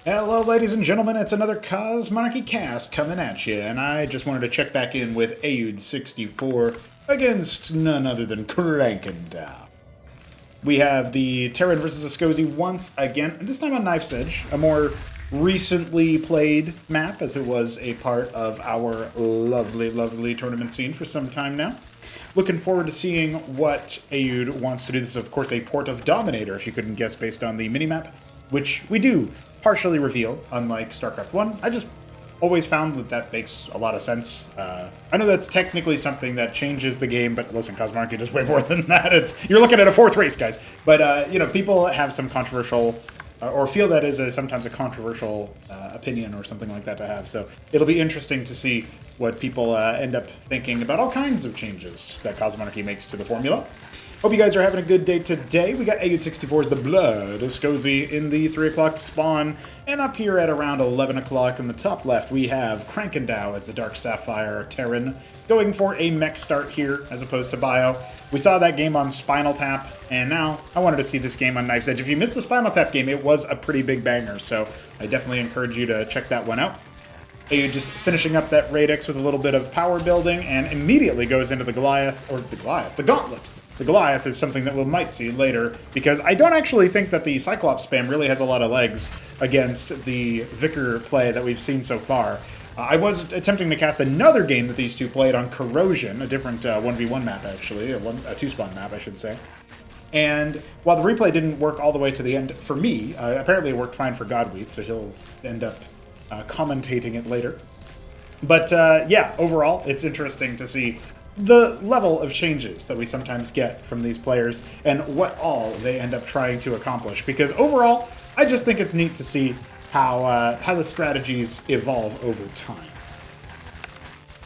Hello, ladies and gentlemen, it's another Cosmonarchy cast coming at you, and I just wanted to check back in with Aud64 against none other than Krankendau. We have the Terran versus Askosi once again, and this time on Knife's Edge, a more recently played map, as it was a part of our lovely, lovely tournament scene for some time now. Looking forward to seeing what Aud wants to do. This is, of course, a port of Dominator, if you couldn't guess based on the minimap, which we do partially reveal, unlike Starcraft 1. I just always found that makes a lot of sense. I know that's technically something that changes the game, but listen, Cosmonarchy does way more than that. You're looking at a fourth race, guys. But, you know, people have some controversial, or feel that is sometimes a controversial opinion or something like that to have. So it'll be interesting to see what people end up thinking about all kinds of changes that Cosmonarchy makes to the formula. Hope you guys are having a good day today. We got Aud64's The Blood, Askosi in the 3 o'clock spawn, and up here at around 11 o'clock in the top left, we have Krankendau as the Dark Sapphire Terran, going for a mech start here as opposed to bio. We saw that game on Spinal Tap, and now I wanted to see this game on Knife's Edge. If you missed the Spinal Tap game, it was a pretty big banger, so I definitely encourage you to check that one out. Aud just finishing up that Radix with a little bit of power building, and immediately goes into the the Gauntlet. The Goliath is something that we might see later, because I don't actually think that the Cyclops spam really has a lot of legs against the Vicar play that we've seen so far. I was attempting to cast another game that these two played on Corrosion, a different 1v1 map actually, a 2-spawn map I should say. And while the replay didn't work all the way to the end for me, apparently it worked fine for Godwheat, so he'll end up commentating it later. But yeah, overall, it's interesting to see the level of changes that we sometimes get from these players and what all they end up trying to accomplish. Because overall, I just think it's neat to see how the strategies evolve over time.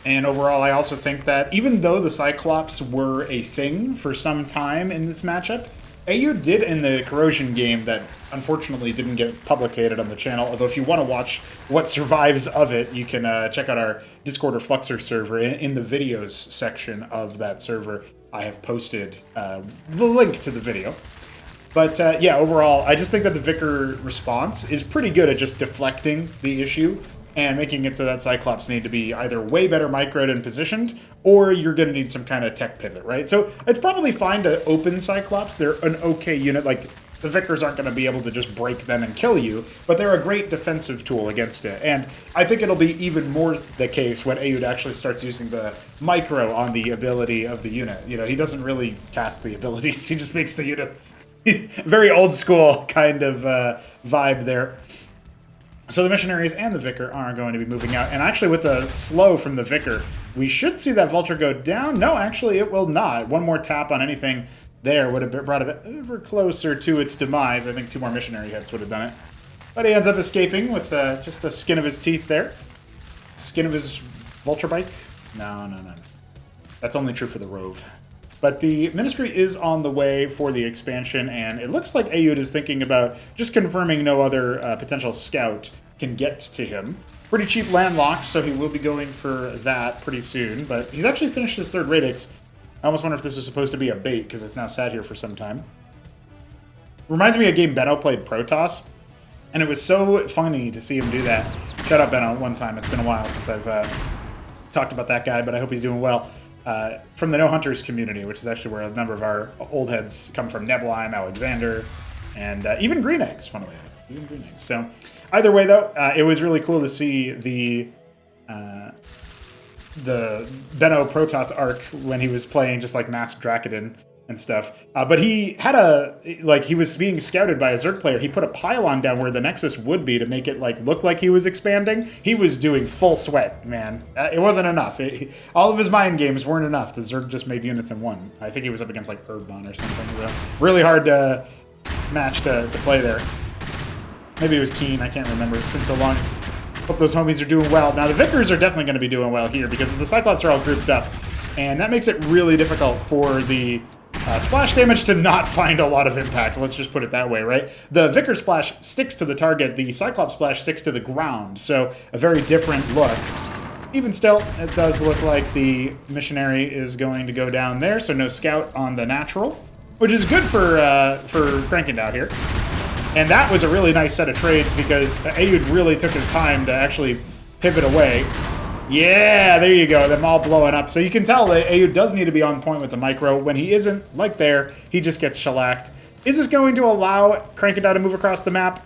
And overall, I also think that even though the Cyclops were a thing for some time in this matchup, Aud did in the Corrosion game that unfortunately didn't get publicated on the channel, although if you want to watch what survives of it, you can check out our Discord or Fluxer server. In the videos section of that server, I have posted the link to the video. But yeah, overall, I just think that the Vicar response is pretty good at just deflecting the issue and making it so that Cyclops need to be either way better microed and positioned, or you're going to need some kind of tech pivot, right? So it's probably fine to open Cyclops. They're an okay unit. Like, the Vicars aren't going to be able to just break them and kill you, but they're a great defensive tool against it. And I think it'll be even more the case when Aud actually starts using the micro on the ability of the unit. You know, he doesn't really cast the abilities. He just makes the units very old school kind of vibe there. So the Missionaries and the Vicar are going to be moving out. And actually with the slow from the Vicar, we should see that Vulture go down. No, actually it will not. One more tap on anything there would have brought it ever closer to its demise. I think 2 more Missionary hits would have done it. But he ends up escaping with just the skin of his teeth there. Skin of his Vulture bike? No. That's only true for the Rove. But the Ministry is on the way for the expansion, and it looks like Aud is thinking about just confirming no other potential scout can get to him. Pretty cheap landlocked, so he will be going for that pretty soon. But he's actually finished his 3rd Radix. I almost wonder if this is supposed to be a bait, because it's now sat here for some time. Reminds me of a game Benno played Protoss, and it was so funny to see him do that. Shout out Benno one time. It's been a while since I've talked about that guy, but I hope he's doing well. From the No Hunters community, which is actually where a number of our old heads come from. Nebelheim, Alexander, and even Green Eggs, funnily enough. Even Green Eggs. So either way, though, it was really cool to see the Benno Protoss arc when he was playing just like Mass Drakodin and stuff. But he had he was being scouted by a Zerg player. He put a pylon down where the Nexus would be to make it look like he was expanding. He was doing full sweat, man. It wasn't enough. All of his mind games weren't enough. The Zerg just made units in one. I think he was up against Urbon or something. So really hard match to play there. Maybe it was Keen. I can't remember. It's been so long. Hope those homies are doing well. Now the Vicars are definitely going to be doing well here because the Cyclops are all grouped up, and that makes it really difficult for the splash damage to not find a lot of impact. Let's just put it that way, right? The Vicar splash sticks to the target. The Cyclops splash sticks to the ground, so a very different look. Even still, it does look like the Missionary is going to go down there, so no scout on the natural, which is good for Krankendau here. And that was a really nice set of trades because Aoud really took his time to actually pivot away. Yeah, there you go. Them all blowing up. So you can tell that Aoud does need to be on point with the micro. When he isn't, like there, he just gets shellacked. Is this going to allow Krankendau to move across the map?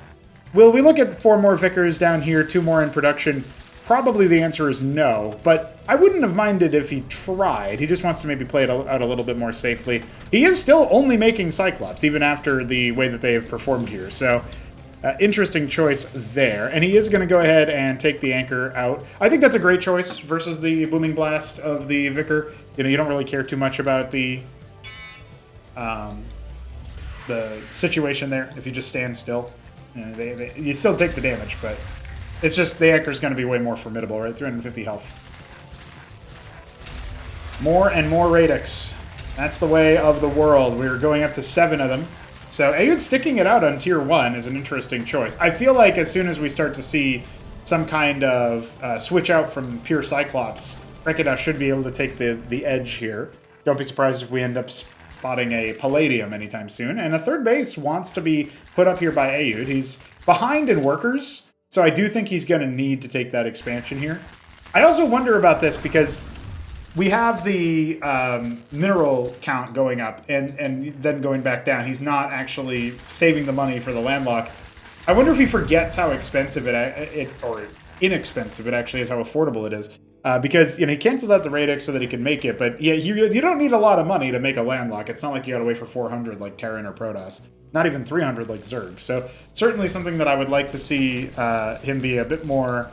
Will we look at 4 more Vicars down here, 2 more in production? Probably the answer is no, but I wouldn't have minded if he tried. He just wants to maybe play it out a little bit more safely. He is still only making Cyclops, even after the way that they have performed here, so interesting choice there. And he is going to go ahead and take the anchor out. I think that's a great choice versus the Booming Blast of the Vicar. You know, you don't really care too much about the situation there if you just stand still. You know, you still take the damage, but it's just the anchor is going to be way more formidable, right? 350 health. More and more Radix. That's the way of the world. We're going up to 7 of them. So Aoud sticking it out on tier 1 is an interesting choice. I feel like as soon as we start to see some kind of switch out from pure Cyclops, Krankendau should be able to take the edge here. Don't be surprised if we end up spotting a Palladium anytime soon. And a 3rd base wants to be put up here by Aoud. He's behind in workers, so I do think he's going to need to take that expansion here. I also wonder about this because we have the mineral count going up and then going back down. He's not actually saving the money for the landlock. I wonder if he forgets how expensive or inexpensive it actually is, how affordable it is. Because, you know, he canceled out the Radix so that he could make it, but yeah, you don't need a lot of money to make a landlock. It's not like you gotta wait for 400 like Terran or Protoss. Not even 300 like Zerg. So certainly something that I would like to see him be a bit more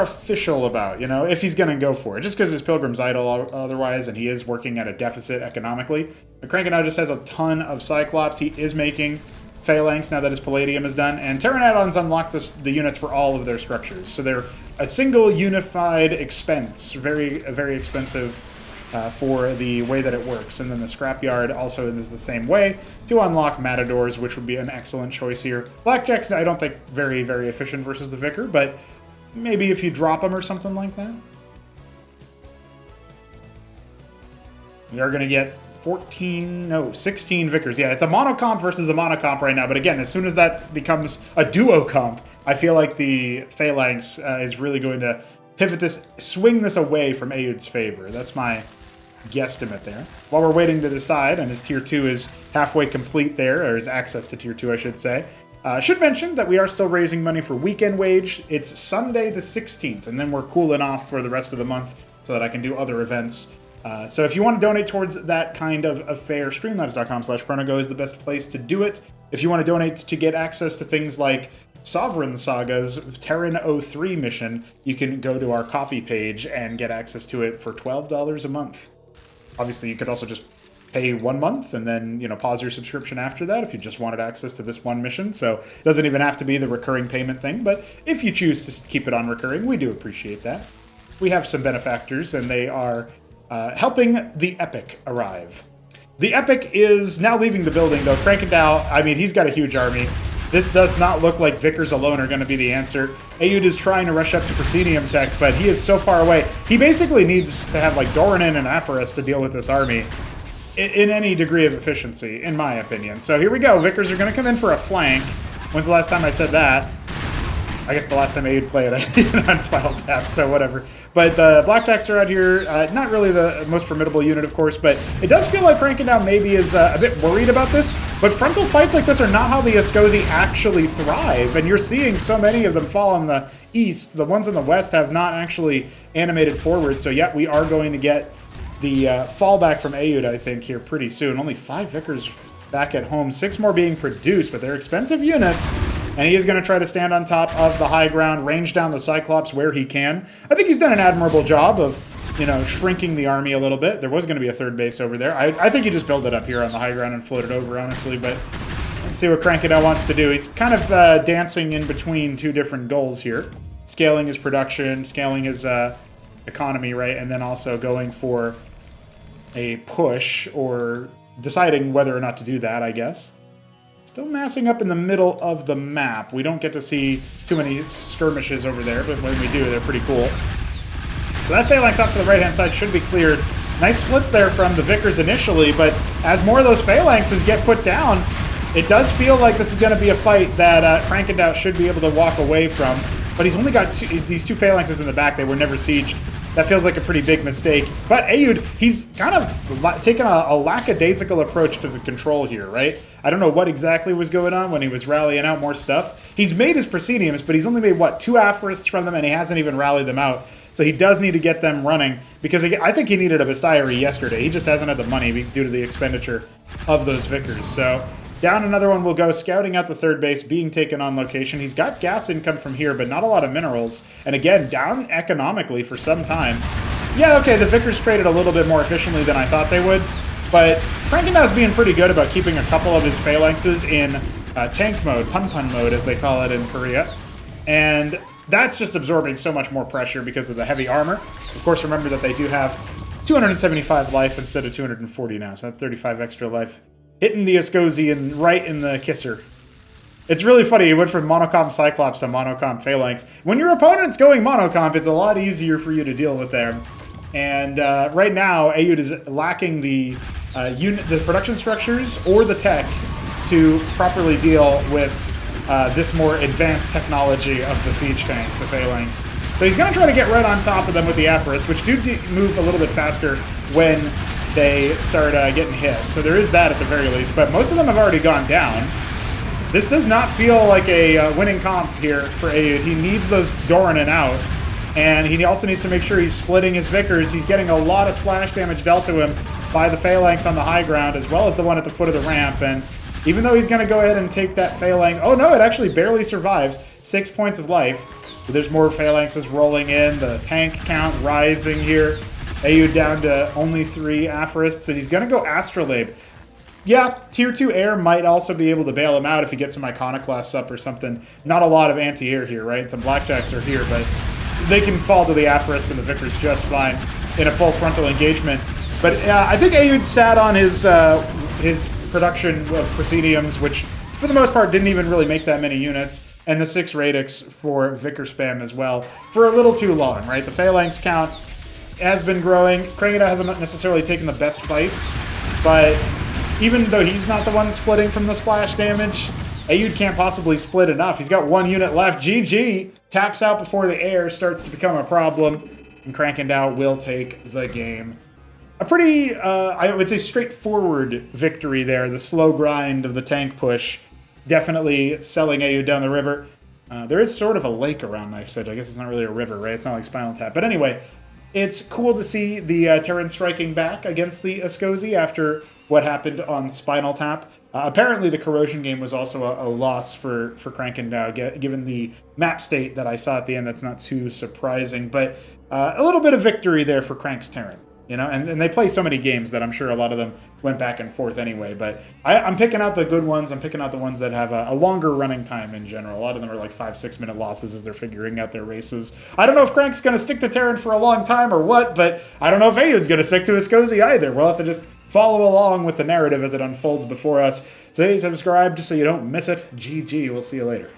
official about, you know, if he's going to go for it. Just because his Pilgrim's idle otherwise, and he is working at a deficit economically. But Krankendau just has a ton of Cyclops. He is making Phalanx now that his Palladium is done. And Terran add-ons unlock the units for all of their structures. So they're a single unified expense. Very expensive for the way that it works. And then the Scrapyard also is the same way to unlock Matadors, which would be an excellent choice here. Blackjack's, I don't think, very efficient versus the Vicar, but maybe if you drop them or something like that. We are going to get 16 Vicars. Yeah, it's a monocomp versus a monocomp right now, but again, as soon as that becomes a duo comp, I feel like the Phalanx is really going to swing this away from Aoud's favor. That's my guesstimate there. While we're waiting to decide, and his tier 2 is halfway complete there, or his access to tier 2, I should say. Should mention that we are still raising money for Weekend Wage. It's Sunday the 16th, and then we're cooling off for the rest of the month so that I can do other events. So if you want to donate towards that kind of affair, streamlabs.com/Pronogo is the best place to do it. If you want to donate to get access to things like Sovereign Saga's Terran 03 mission, you can go to our coffee page and get access to it for $12 a month. Obviously, you could also just pay 1 month and then, you know, pause your subscription after that if you just wanted access to this one mission. So it doesn't even have to be the recurring payment thing, but if you choose to keep it on recurring, we do appreciate that. We have some benefactors, and they are helping the Epic arrive. The Epic is now leaving the building, though. Krankendau, I mean, he's got a huge army. This does not look like Vicars alone are going to be the answer. Aoud is trying to rush up to Proscenium Tech, but he is so far away. He basically needs to have, like, Doranin and Aphorus to deal with this army in any degree of efficiency, in my opinion. So here we go. Vicars are going to come in for a flank. When's the last time I said that? I guess the last time Aoud played on Spinal Tap, so whatever. But the Blackjacks are out here. Not really the most formidable unit, of course, but it does feel like Krankendau maybe is a bit worried about this. But frontal fights like this are not how the Askosi actually thrive, and you're seeing so many of them fall on the east. The ones in the west have not actually animated forward, so yeah, we are going to get the fallback from Aoud, I think, here pretty soon. Only 5 Vicars back at home, 6 more being produced, but they're expensive units. And he is going to try to stand on top of the high ground, range down the Cyclops where he can. I think he's done an admirable job of, you know, shrinking the army a little bit. There was going to be a 3rd base over there. I think you just build it up here on the high ground and float it over, honestly. But let's see what Krankendau wants to do. He's kind of dancing in between 2 different goals here. Scaling his production, scaling his economy, right? And then also going for a push, or deciding whether or not to do that, I guess. Still massing up in the middle of the map. We don't get to see too many skirmishes over there, but when we do, they're pretty cool. So that Phalanx off to the right-hand side should be cleared. Nice splits there from the Vicars initially, but as more of those Phalanxes get put down, It does feel like this is going to be a fight that Krankendau should be able to walk away from, but he's only got these two phalanxes in the back. They were never sieged. That feels like a pretty big mistake. But Aoud, he's kind of taken a lackadaisical approach to the control here, right? I don't know what exactly was going on when he was rallying out more stuff. He's made his Prosceniums, but he's only made, what, 2 Aphorists from them, and he hasn't even rallied them out. So he does need to get them running, because I think he needed a Bestiary yesterday. He just hasn't had the money due to the expenditure of those Vicars. So down another one will go, scouting out the third base, being taken on location. He's got gas income from here, but not a lot of minerals. And again, down economically for some time. Yeah, okay, the Vicars traded a little bit more efficiently than I thought they would, but Krankendau's being pretty good about keeping a couple of his phalanxes in tank mode, pun mode, as they call it in Korea. And that's just absorbing so much more pressure because of the heavy armor. Of course, remember that they do have 275 life instead of 240 now, so that's 35 extra life. Hitting the Askosi and right in the kisser. It's really funny, he went from monocomp Cyclops to monocomp Phalanx. When your opponent's going monocomp, it's a lot easier for you to deal with them. And right now, Aoud is lacking the production structures or the tech to properly deal with this more advanced technology of the siege tank, the Phalanx. So he's going to try to get right on top of them with the Aphorists, which do move a little bit faster when they start getting hit. So there is that at the very least, but most of them have already gone down. This does not feel like a winning comp here for Aoud. He needs those Doranin out, and he also needs to make sure he's splitting his Vicars. He's getting a lot of splash damage dealt to him by the Phalanx on the high ground, as well as the one at the foot of the ramp, and even though he's going to go ahead and take that Phalanx... Oh no, it actually barely survives. 6 points of life. But there's more Phalanxes rolling in, the tank count rising here. Aoud down to only 3 Aphorists, and he's going to go Astrolabe. Yeah, Tier 2 Air might also be able to bail him out if he gets some Iconoclasts up or something. Not a lot of anti-air here, right? Some Blackjacks are here, but they can fall to the Aphorists and the Vicars just fine in a full frontal engagement. But I think Aoud sat on his production of Prosceniums, which for the most part didn't even really make that many units, and the 6 Radix for Vicar spam as well, for a little too long, right? The Phalanx count has been growing. Krankendau hasn't necessarily taken the best fights, but even though he's not the one splitting from the splash damage, Aoud can't possibly split enough. He's got 1 unit left. GG! Taps out before the air starts to become a problem, and Krankendau will take the game. A pretty, I would say, straightforward victory there. The slow grind of the tank push definitely selling Aoud down the river. There is sort of a lake around Knife's Edge. I guess it's not really a river, right? It's not like Spinal Tap. But anyway, it's cool to see the Terran striking back against the Askosi after what happened on Spinal Tap. Apparently, the Corrosion game was also a loss for Krankendau, given the map state that I saw at the end. That's not too surprising, but a little bit of victory there for Krank's Terran. You know, and they play so many games that I'm sure a lot of them went back and forth anyway. But I'm picking out the good ones. I'm picking out the ones that have a longer running time in general. A lot of them are like 5-6 minute losses as they're figuring out their races. I don't know if Krank's going to stick to Terran for a long time or what, but I don't know if Aoud's going to stick to Askosi either. We'll have to just follow along with the narrative as it unfolds before us. So hey, subscribe just so you don't miss it. GG. We'll see you later.